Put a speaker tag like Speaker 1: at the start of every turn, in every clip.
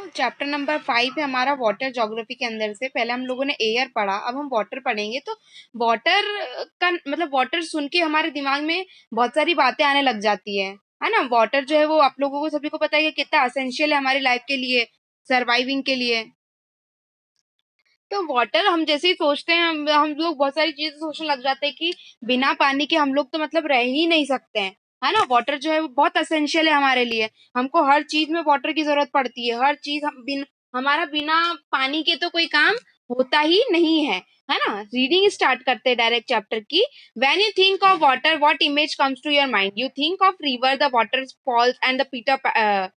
Speaker 1: Chapter number 5 है हमारा water geography के अंदर से। पहले हम लोगों ने एयर पढ़ा, अब हम वाटर पढ़ेंगे। तो वाटर का मतलब वाटर सुन के हमारे दिमाग में बहुत सारी बातें आने लग जाती है ना। वाटर जो है वो आप लोगों को सभी को पता है कि कितना असेंशियल है हमारी लाइफ के लिए, सर्वाइविंग के लिए। तो वाटर हम जैसे ही सोचते हैं, हम लोग बहुत सारी चीजें सोचने लग जाते हैं कि बिना पानी के हम लोग तो मतलब रह ही नहीं सकते हैं, है ना। वाटर जो है वो बहुत असेंशियल है हमारे लिए। हमको हर चीज में वाटर की जरूरत पड़ती है। हर चीज हमारा बिना पानी के तो कोई काम होता ही नहीं है ना। रीडिंग स्टार्ट करते हैं डायरेक्ट चैप्टर की। When you think of water, what image comes to your mind? You think of river, the water falls and the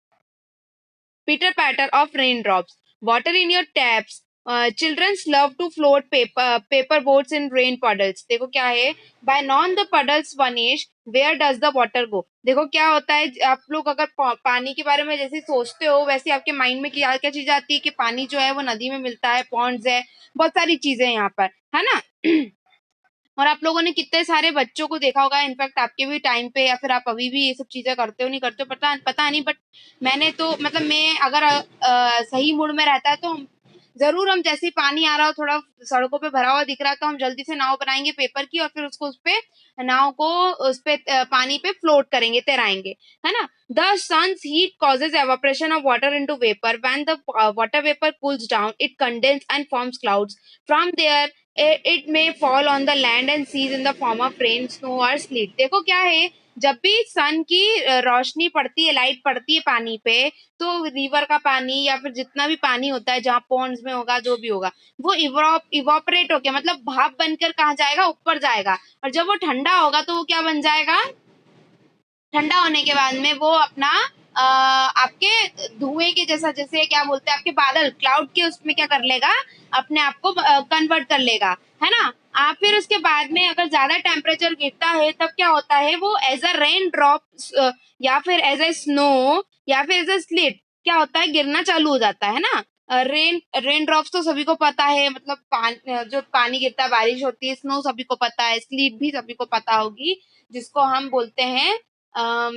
Speaker 1: pitter patter of raindrops, water in your taps. Children's love to float paper boats in rain puddles. देखो क्या है, by non the puddles vanish, where does the water go? देखो क्या होता है, आप लोग अगर पानी के बारे में जैसे सोचते हो वैसे आपके माइंड में क्या क्या चीज आती है कि पानी जो है वो नदी में मिलता है, पॉन्ड्स है, बहुत सारी चीजें यहाँ पर, है ना। और आप लोगों ने कितने सारे बच्चों को देखा होगा, इनफैक्ट आपके भी टाइम पे या फिर आप अभी भी ये सब चीजें करते हो नहीं करते हो पता पता नहीं, बट मैंने तो मतलब मैं अगर सही मूड में रहता है तो जरूर हम जैसे ही पानी आ रहा हो, थोड़ा सड़कों पे भरा हुआ दिख रहा है तो हम जल्दी से नाव बनाएंगे पेपर की और फिर उसको उस पे नाव को उस पे पानी पे फ्लोट करेंगे, तैराएंगे, है ना। The sun's heat causes evaporation of water into vapor. When the water vapor cools down, it condenses and forms clouds. From there, it may fall on the land and seas in the form of rain, snow or sleet. देखो क्या है, जब भी सन की रोशनी पड़ती है, light पड़ती है पानी पे, तो रिवर का पानी या फिर जितना भी पानी होता है जहाँ पॉन्ड्स में होगा जो भी होगा, वो इवोपरेट होके मतलब भाप बनकर कहाँ जाएगा, ऊपर जाएगा। और जब वो ठंडा होगा तो वो क्या बन जाएगा, ठंडा होने के बाद में वो अपना आपके धुएं के जैसा, जैसे क्या बोलते हैं, आपके बादल क्लाउड के उसमें क्या कर लेगा, अपने आप को कन्वर्ट कर लेगा, है ना। आप फिर उसके बाद में अगर ज्यादा टेम्परेचर गिरता है तब क्या होता है, वो एज अ रेन ड्रॉप या फिर एज अ स्नो या फिर एज अ स्लिट क्या होता है, गिरना चालू हो जाता है ना। रेन ड्रॉप्स तो सभी को पता है, मतलब जो पानी गिरता है, बारिश होती है, स्नो सभी को पता है, स्लीट भी सभी को पता होगी, जिसको हम बोलते हैं अम,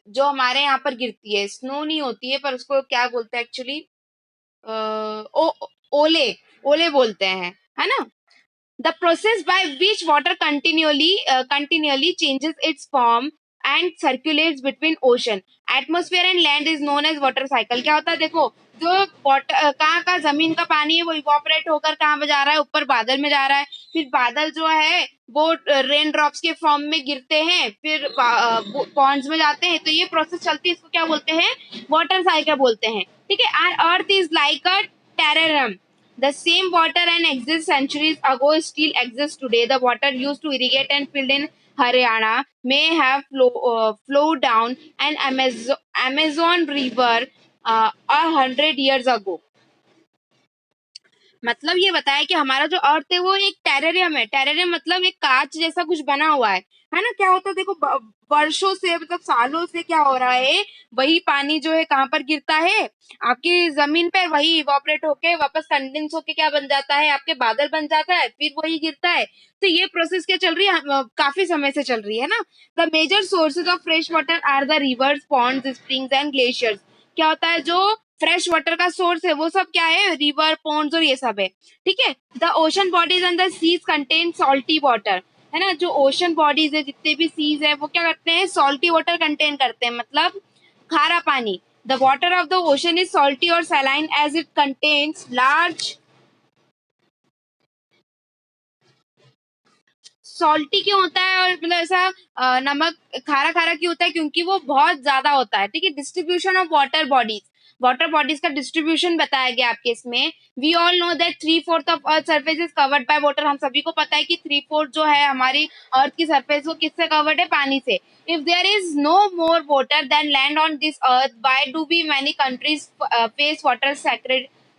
Speaker 1: जो हमारे यहाँ पर गिरती है, स्नो नहीं होती है पर उसको क्या बोलते हैं एक्चुअली, ओ ओले, ओले बोलते हैं, है ना। The process by which water continually changes its form and circulates between ocean, atmosphere and land is known as water cycle. क्या होता है देखो, जो वाटर कहाँ का जमीन का पानी है वो इवोपरेट होकर कहाँ पे जा रहा है, ऊपर बादल में जा रहा है। फिर बादल जो है वो रेन ड्रॉप्स के फॉर्म में गिरते हैं, फिर पॉन्ड्स में जाते हैं, तो ये प्रोसेस चलती है, इसको क्या बोलते हैं, वाटर साइकिल बोलते हैं, ठीक है। Our earth is like a terrarium. The same water and exists centuries ago still exists today. The water used to irrigate and fill in Haryana may have flowed down an Amazon river 100 years ago. मतलब ये बताया कि हमारा जो अर्थ है वो एक terrarium है। टेरेरियम मतलब एक कांच जैसा कुछ बना हुआ है ना। क्या होता है देखो, वर्षों से मतलब सालों से क्या हो रहा है, वही पानी जो है कहाँ पर गिरता है, आपकी जमीन पे, वही इवापोरेट होके वापस कंडेंस होके क्या बन जाता है, आपके बादल बन जाता है, फिर वही गिरता है। तो ये प्रोसेस क्या चल रही है, काफी समय से चल रही है ना। The major sources of fresh water are the rivers, ponds, springs and glaciers. क्या होता है, जो फ्रेश वाटर का सोर्स है वो सब क्या है, रिवर, पॉन्ड्स और ये सब है, ठीक है। The ocean bodies and the seas contain salty water, है ना। जो ओशन बॉडीज है, जितने भी सीज है, वो क्या करते हैं, सॉल्टी वाटर कंटेन करते हैं, मतलब खारा पानी। The water of the ocean is salty और saline as it contains large, salty क्यों होता है और मतलब ऐसा नमक खारा खारा क्यों होता है, क्योंकि वो बहुत ज्यादा होता है, ठीक है। Distribution of water bodies, water bodies का डिस्ट्रीब्यूशन बताया गया आपके इसमें। We all know that 3/4 of earth surface is covered by water. हम सभी को पता है कि 3/4 जो है हमारी अर्थ की सरफेस वो किससे कवर्ड है, पानी से। If there is no more water than land on this earth, why do we many countries face water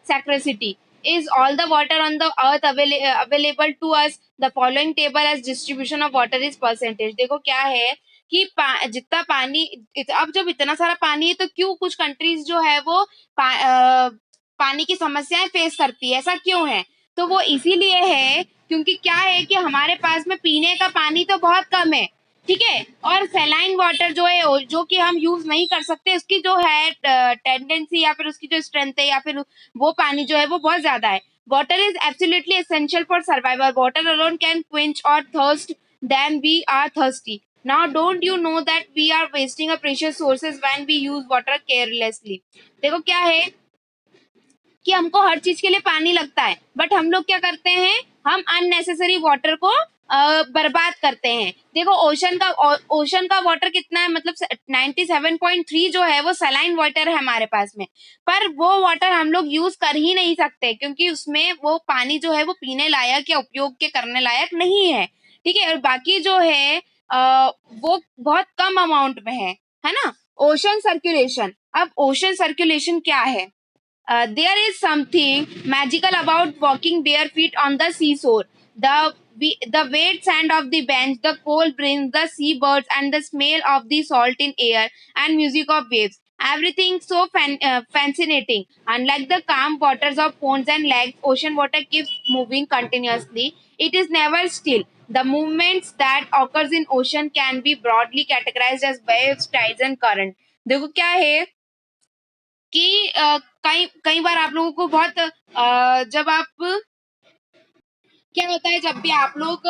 Speaker 1: scarcity? Is all the water on the earth available to us? The following table as distribution of water is percentage. देखो क्या है कि जितना पानी, अब जब इतना सारा पानी है तो क्यों कुछ कंट्रीज जो है वो पानी की समस्याएं फेस करती है, ऐसा क्यों है? तो वो इसीलिए है क्योंकि क्या है कि हमारे पास में पीने का पानी तो बहुत कम है, ठीक है। और सेलाइन वाटर जो है जो कि हम यूज नहीं कर सकते, उसकी जो है टेंडेंसी या फिर उसकी जो स्ट्रेंथ है या फिर वो पानी जो है वो बहुत ज्यादा है। Water is absolutely essential for survival. Water alone can quench our thirst then we are thirsty. Now don't you know that we are wasting a precious sources when we use water carelessly. देखो क्या है कि हमको हर चीज के लिए पानी लगता है, बट हम लोग क्या करते हैं, हम अननेसेसरी वाटर को बर्बाद करते हैं। देखो ओशन का वाटर कितना है, मतलब 97.3 जो है वो सलाइन वाटर है हमारे पास में। पर वो वाटर हम लोग यूज कर ही नहीं सकते, क्योंकि उसमें वो पानी जो है वो पीने लायक या उपयोग के करने लायक नहीं है। ठीक है। और बाकी जो है वो बहुत कम अमाउंट में है ना। Ocean circulation. अब ओशन सर्कुलेशन क्या है? There is something magical about walking bare feet on the seashore. The wet sand of the bench, the cold breeze, the seabirds, and the smell of the salt in air and music of waves. Everything so fascinating. Unlike the calm waters of ponds and lakes, ocean water keeps moving continuously. It is never still. The movements that occurs in ocean can be broadly categorized as waves, tides, and current. देखो क्या है कि कई कई बार आप लोगों को बहुत जब आप क्या होता है, जब भी आप लोग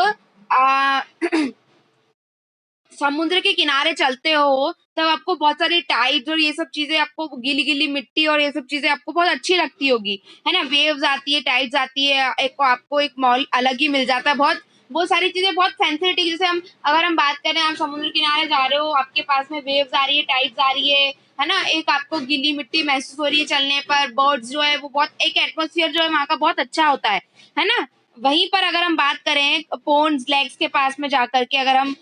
Speaker 1: समुद्र के किनारे चलते हो तब आपको बहुत सारी टाइड्स और ये सब चीजें, आपको गीली गीली मिट्टी और ये सब चीजें आपको बहुत अच्छी लगती होगी, है ना। वेव्स आती है, टाइड्स आती है, एक आपको एक मॉल अलग ही मिल जाता है। बहुत वो सारी चीजें बहुत फैसिलिटी, जैसे हम अगर हम बात करें, आप समुद्र किनारे जा रहे हो, आपके पास में वेव्स आ रही है, टाइड्स आ रही है ना, एक आपको गीली मिट्टी महसूस हो रही है चलने पर, बर्ड्स जो है वो बहुत, एक एटमोसफियर जो है वहाँ का बहुत अच्छा होता है ना। वहीं पर अगर हम बात करें पोन्स लेक्स के पास में जाकर के, अगर हम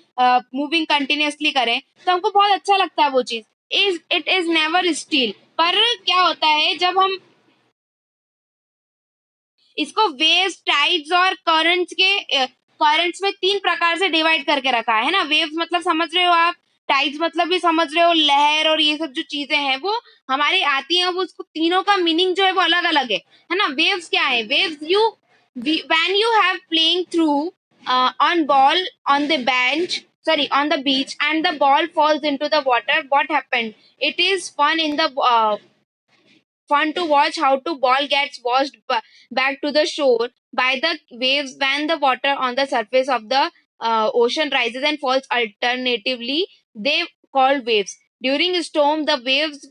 Speaker 1: मूविंग कंटिन्यूअसली करें तो हमको बहुत अच्छा लगता है वो चीज। Is it is never still. पर क्या होता है जब हम इसको वेव्स, टाइड्स और करंट्स के करंट्स में तीन प्रकार से डिवाइड करके रखा है ना। वेव्स मतलब समझ रहे हो आप, टाइड्स मतलब भी समझ रहे हो, लहर और ये सब जो चीजें हैं वो हमारी आती हैं, वो उसको तीनों का मीनिंग जो है वो अलग अलग है ना। वेव्स क्या है? Waves you when you have playing through on ball on the bench, sorry, on the beach, and the ball falls into the water, what happened? It is fun to watch how the ball gets washed back to the shore by the waves when the water on the surface of the ocean rises and falls alternatively. They called waves. During a storm, the waves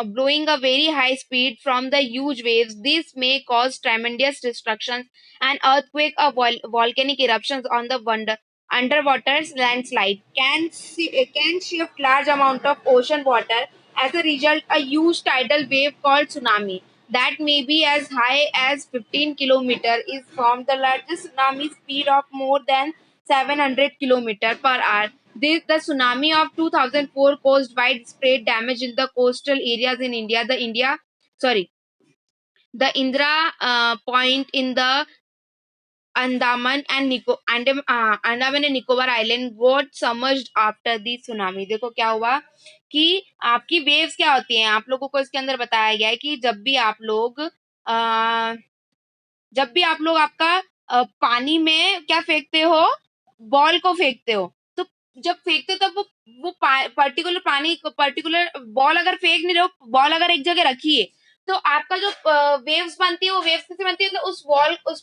Speaker 1: blowing a very high speed from the huge waves. This may cause tremendous destructions and earthquake or volcanic eruptions on the underwater landslide. Can shift large amount of ocean water. As a result, a huge tidal wave called tsunami that may be as high as 15 kilometers is formed. The largest tsunami speed of more than 700 kilometers per hour. The tsunami of 2004 caused widespread damage in the coastal areas in India. The Indra Point in the Andaman and Nicobar Island got submerged after the tsunami. देखो क्या हुआ कि आपकी waves क्या होती हैं, आप लोगों को इसके अंदर बताया गया है कि जब भी आप लोग आपका पानी में क्या फेंकते हो, बॉल को फेंकते हो, तो जब फेंकते हो तब वो पर्टिकुलर बॉल अगर फेंक नहीं रहे हो, बॉल अगर एक जगह रखी है, तो आपका जो वेव्स बनती है वो वेव्स कैसे बनती है, तो उस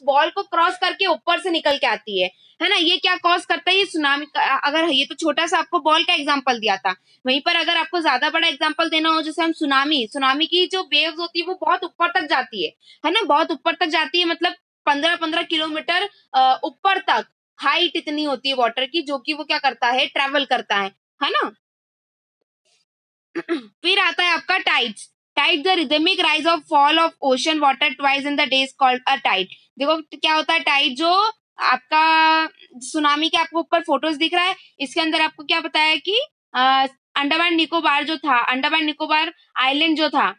Speaker 1: बॉल को क्रॉस करके ऊपर से निकल के आती है ना। ये क्या कॉज करता है? ये सुनामी का, अगर ये तो छोटा सा आपको बॉल का एग्जांपल दिया था, वहीं पर अगर आपको ज्यादा बड़ा एग्जांपल देना हो, जैसे हम सुनामी की जो वेव्स होती है वो बहुत ऊपर तक जाती है ना, बहुत ऊपर तक जाती है, मतलब 15-15 किलोमीटर ऊपर तक हाइट इतनी होती है वाटर की, जो कि वो क्या करता है, ट्रेवल करता है ना। फिर आता है आपका tides. Tide the rhythmic rise of fall of ocean water twice in the days called a tide. देखो क्या होता है टाइड, जो आपका सुनामी के आपको ऊपर फोटोज दिख रहा है, इसके अंदर आपको क्या बताया कि अंडमान निकोबार आइलैंड जो था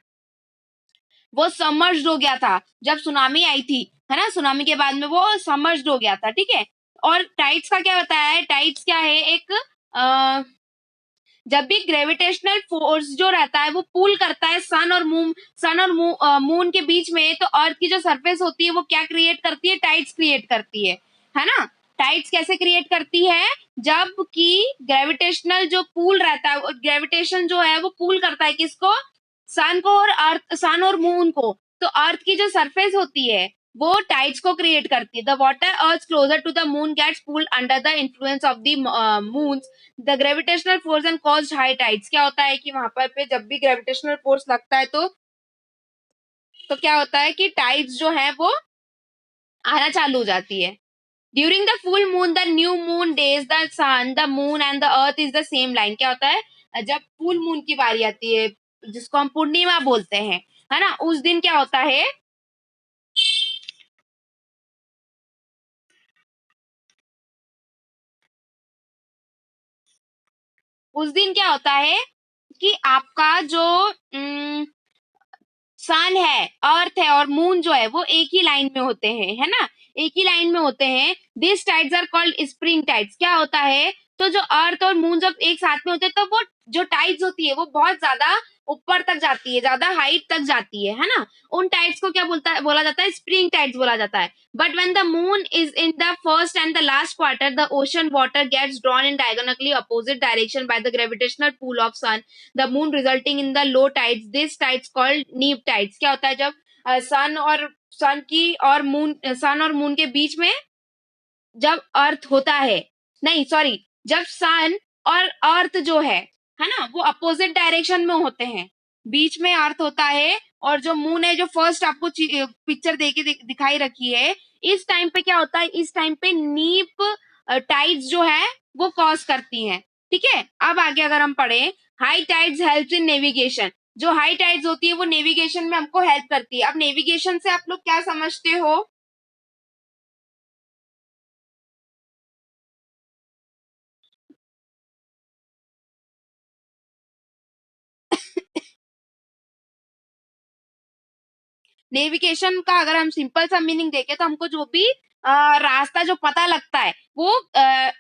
Speaker 1: वो सबमर्ज्ड हो गया था जब सुनामी आई थी, है ना। सुनामी के बाद में वो सबमर्ज्ड हो गया था, ठीक है। और टाइड्स का क्या बताया है? टाइड्स क्या है? एक जब भी ग्रेविटेशनल फोर्स जो रहता है वो पुल करता है सन और मून के बीच में, तो अर्थ की जो सरफेस होती है वो क्या क्रिएट करती है? टाइड्स क्रिएट करती है ना। टाइड्स कैसे क्रिएट करती है? जब कि ग्रेविटेशनल जो पुल रहता है, ग्रेविटेशन जो है वो पुल करता है किसको? सन को और अर्थ, सन और मून को। तो अर्थ की जो सरफेस होती है वो टाइड्स को क्रिएट करती है। The water earth closer to the moon gets pulled under the influence of the moon the gravitational force and caused high tides. क्या होता है कि वहां पर पे जब भी ग्रेविटेशनल फोर्स लगता है तो क्या होता है कि टाइड्स जो है वो आना चालू हो जाती है। During the full moon, the new moon days, the sun, the moon and the earth is the same line. क्या होता है? जब फुल मून की बारी आती है, जिसको हम पूर्णिमा बोलते हैं, है ना, उस दिन क्या होता है? उस दिन क्या होता है कि आपका जो सन है, अर्थ है और मून जो है वो एक ही लाइन में होते हैं, है ना, एक ही लाइन में होते हैं। This tides are called spring tides. क्या होता है? तो जो अर्थ और मून जब एक साथ में होते हैं तो वो जो टाइड्स होती है वो बहुत ज्यादा ऊपर तक जाती है, ज्यादा हाइट तक जाती है ना। उन टाइड्स को क्या बोला जाता है? स्प्रिंग टाइड्स बोला जाता है। But when the moon is in the first and the last quarter, the ocean water gets drawn in diagonally opposite direction by the gravitational pull of sun the moon, resulting in the low tides. This tides called neap tides. क्या होता है? जब सन और moon के बीच में जब अर्थ होता है, नहीं सॉरी, जब सन और अर्थ जो है ना, वो अपोजिट डायरेक्शन में होते हैं, बीच में अर्थ होता है और जो मून है, जो फर्स्ट आपको पिक्चर दिखाई रखी है, इस टाइम पे क्या होता है? इस टाइम पे नीप टाइड्स जो है वो कॉज करती हैं। ठीक है, अब आगे अगर हम पढ़े, high tides help in navigation. जो हाई टाइड्स होती है वो नेविगेशन में हमको हेल्प करती है। अब नेविगेशन से आप लोग क्या समझते हो? नेविगेशन का अगर हम सिंपल सा मीनिंग देखें तो हमको जो भी रास्ता जो पता लगता है वो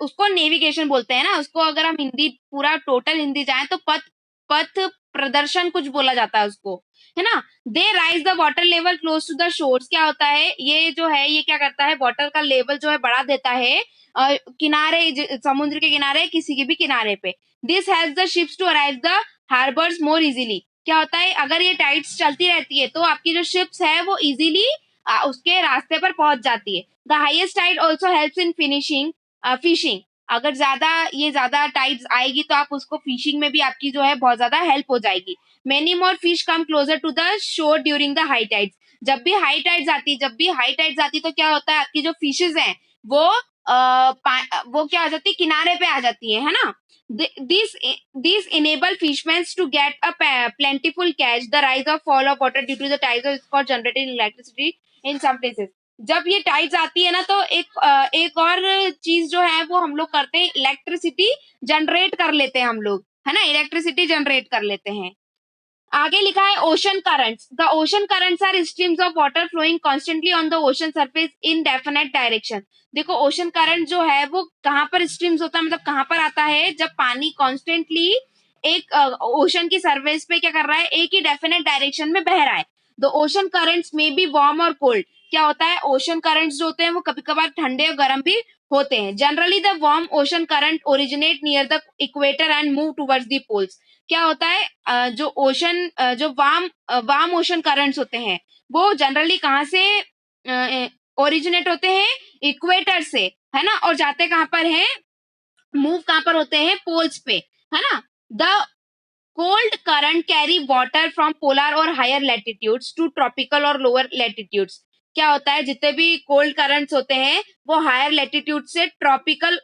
Speaker 1: उसको नेविगेशन बोलते हैं ना। उसको अगर हम हिंदी पूरा टोटल हिंदी जाए तो पथ पथ प्रदर्शन कुछ बोला जाता है उसको, है ना। They rise the water level close to the shores. क्या होता है? ये जो है ये क्या करता है? वाटर का लेवल जो है बढ़ा देता है समुद्र के किनारे, किसी के भी किनारे पे। This help the ships to arrive the harbours more easily. क्या होता है? अगर ये टाइड्स चलती रहती है तो आपकी जो शिप्स है वो इजीली उसके रास्ते पर पहुंच जाती है। The highest tide also helps in fishing. अगर ज्यादा टाइड्स आएगी तो आप उसको फिशिंग में भी आपकी जो है बहुत ज्यादा हेल्प हो जाएगी। Many more fish come closer to the shore during the high tides. जब भी हाई टाइड्स आती तो क्या होता है? आपकी जो फिशेज हैं वो वो क्या आ जाती है? किनारे पे आ जाती है ना। These these enable fishermen to get a plentiful catch. The rise or fall of water due to the tides is for generating electricity in some places. जब ये टाइड्स आती है ना तो एक और चीज जो है वो हम लोग करते हैं, इलेक्ट्रिसिटी जनरेट कर लेते हैं हम लोग, है ना, इलेक्ट्रिसिटी जनरेट कर लेते हैं। आगे लिखा है ocean currents. The ocean currents are streams of water flowing constantly on the ocean surface in definite direction. देखो ओशन करंट जो है वो कहाँ पर स्ट्रीम्स होता है, मतलब कहाँ पर आता है? जब पानी कॉन्स्टेंटली एक ओशन की सरफेस पे क्या कर रहा है? एक ही डेफिनेट डायरेक्शन में बह रहा है। द ओशन करंट्स में बी वार्म और कोल्ड। क्या होता है? ओशन करंट्स जो होते हैं वो कभी कभार ठंडे और गर्म भी होते हैं। Generally the warm ocean current originate near the equator and move towards the poles. क्या होता है? जो ओशन जो वार्म ओशन करंट्स होते हैं वो जनरली कहाँ से ओरिजिनेट होते हैं? इक्वेटर से, है ना, और जाते कहाँ पर हैं? मूव कहाँ पर होते हैं? पोल्स पे, है ना। The cold current carry water from polar और हायर लैटिट्यूड्स टू ट्रॉपिकल और लोअर लैटिट्यूड्स। क्या होता है? जितने भी कोल्ड करंट्स होते हैं वो हायर लैटिट्यूड से ट्रॉपिकल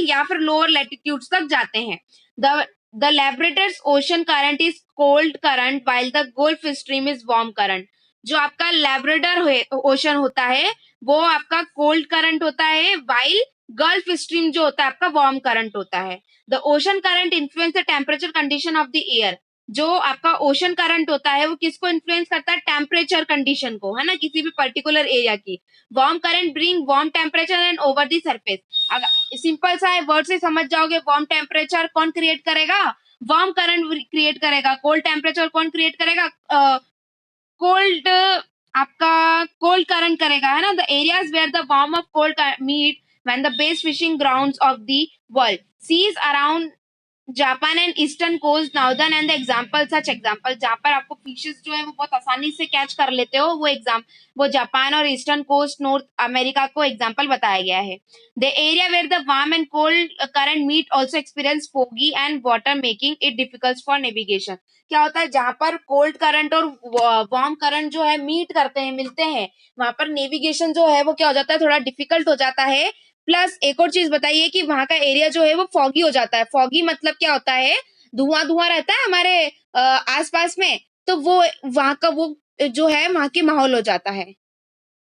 Speaker 1: या फिर लोअर लैटिट्यूड्स तक जाते हैं। The the Labradors ocean current is cold current while the Gulf Stream is warm current. जो आपका लैब्राडोर ओशन होता है वो आपका कोल्ड करंट होता है, while गल्फ स्ट्रीम जो होता है आपका वार्म करंट होता है। The ocean current influence the temperature condition of the air. जो आपका ओशन करंट होता है वो किसको इन्फ्लुएंस करता है? टेम्परेचर कंडीशन को, है ना, किसी भी पर्टिकुलर एरिया की। Warm current bring warm temperature and over the surface. अगर सिंपल सा है, वर्ड से समझ जाओगे, वार्म टेम्परेचर कौन क्रिएट करेगा? वार्म करंट क्रिएट करेगा। कोल्ड टेम्परेचर कौन क्रिएट करेगा? कोल्ड आपका कोल्ड करंट करेगा, है ना। The areas where the warm of cold meet when the best fishing grounds of the world. Seas around Japan and eastern coast northern and the example such example जहाँ पर आपको fishes जो है वो बहुत आसानी से कैच कर लेते हो, वो जापान और ईस्टर्न कोस्ट नॉर्थ अमेरिका को एग्जाम्पल बताया गया है. The area where the warm and cold current meet also experience foggy and water making it difficult for navigation. क्या होता है, जहाँ पर कोल्ड करंट और वार्म करंट जो है मीट करते हैं, मिलते हैं, वहां पर नेविगेशन जो है वो क्या हो जाता है, थोड़ा डिफिकल्ट हो जाता है. प्लस एक और चीज बताइए कि वहां का एरिया जो है वो फॉगी हो जाता है. फॉगी मतलब क्या होता है, धुआं धुआं रहता है हमारे आसपास में, तो वो वहां का वो जो है वहां की माहौल हो जाता है.